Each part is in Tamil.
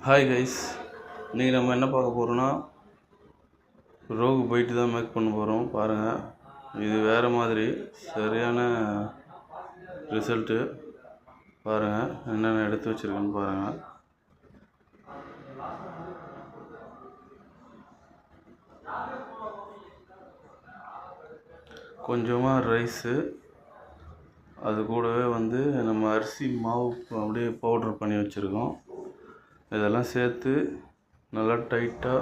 ஹாய் கைஸ், இன்றைக்கி நம்ம என்ன பார்க்க போகிறோன்னா ரோகு போயிட்டு தான் மேக் பண்ண போகிறோம். பாருங்கள், இது வேறு மாதிரி சரியான ரிசல்ட்டு. பாருங்கள் என்னென்ன எடுத்து வச்சுருக்கேன்னு பாருங்கள். கொஞ்சமாக ரைஸு, அது கூடவே நம்ம அரிசி மாவு அப்படியே பவுட்ரு பண்ணி வச்சுருக்கோம். இதெல்லாம் சேர்த்து நல்லா டைட்டாக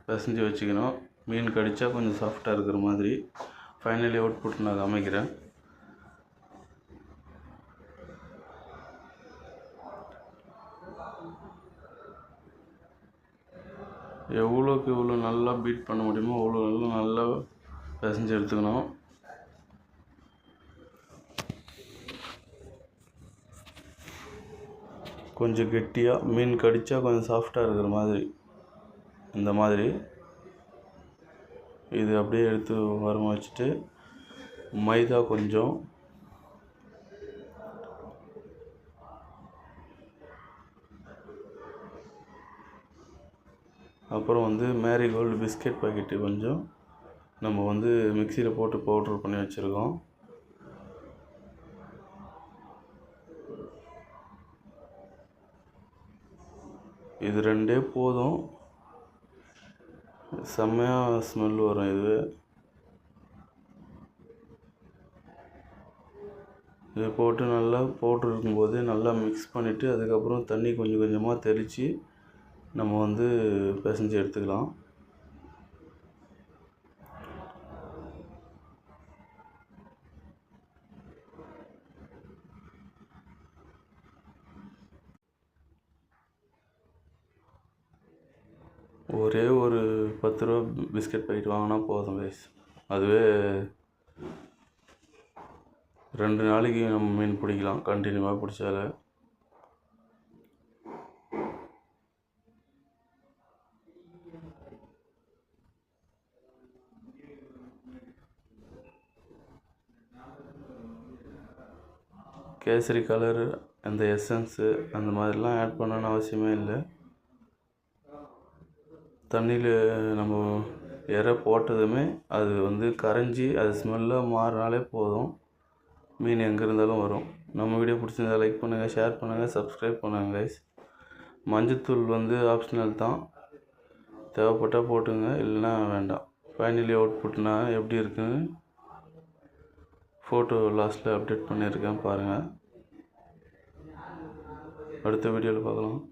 பிசைஞ்சு வச்சுக்கணும். மீன் கடித்தா கொஞ்சம் சாஃப்டாக இருக்கிற மாதிரி. ஃபைனலி அவுட்புட் நான் காமிக்கிறேன். எவ்வளோக்கு எவ்வளோ நல்லா பீட் பண்ண முடியுமோ அவ்வளோ நல்லா பிசைஞ்சு எடுத்துக்கணும். கொஞ்சம் கெட்டியாக, மீன் கடித்தா கொஞ்சம் சாஃப்டாக இருக்கிற மாதிரி, இந்த மாதிரி இது அப்படியே எடுத்து ஓரமாக வச்சுட்டு மைதா கொஞ்சம், அப்புறம் மேரிகோல்டு பிஸ்கெட் பாக்கெட்டு கொஞ்சம் நம்ம மிக்சியில் போட்டு பவுட்ரு பண்ணி வச்சுருக்கோம். இது ரெண்டே போதும், செம்மையாக ஸ்மெல் வரும். இது போட்டு நல்லா பவுட்ரு இருக்கும்போது நல்லா மிக்ஸ் பண்ணிவிட்டு அதுக்கப்புறம் தண்ணி கொஞ்சம் கொஞ்சமாக தெளித்து நம்ம பிசைஞ்சு எடுத்துக்கலாம். ஒரே ஒரு 10 ரூபா பிஸ்கெட் பாக்கெட் வாங்கினா போதும் கைஸ். அதுவே 2 நாளைக்கு நம்ம மீன் பிடிக்கலாம், கண்டினியூவாக பிடிச்சால. கேசரி கலரு, அந்த எசன்ஸு அந்த மாதிரிலாம் ஆட் பண்ணணும்னு அவசியமே இல்லை. தண்ணியில் நம்ம எரை போட்டதுமே அது கரைஞ்சி அது ஸ்மெல்லாக மாறினாலே போதும், மீன் எங்கே இருந்தாலும் வரும். நம்ம வீடியோ பிடிச்சிருந்தா லைக் பண்ணுங்கள், ஷேர் பண்ணுங்கள், சப்ஸ்கிரைப் பண்ணுங்கள் கைஸ். மஞ்சத்தூள் ஆப்ஷனல் தான், தேவைப்பட்டால் போட்டுங்க, இல்லைன்னா வேண்டாம். ஃபைனலி அவுட்புட்னா எப்படி இருக்குன்னு ஃபோட்டோ லாஸ்ட்டில் அப்டேட் பண்ணியிருக்கேன், பாருங்கள். அடுத்த வீடியோவில் பார்க்கலாம்.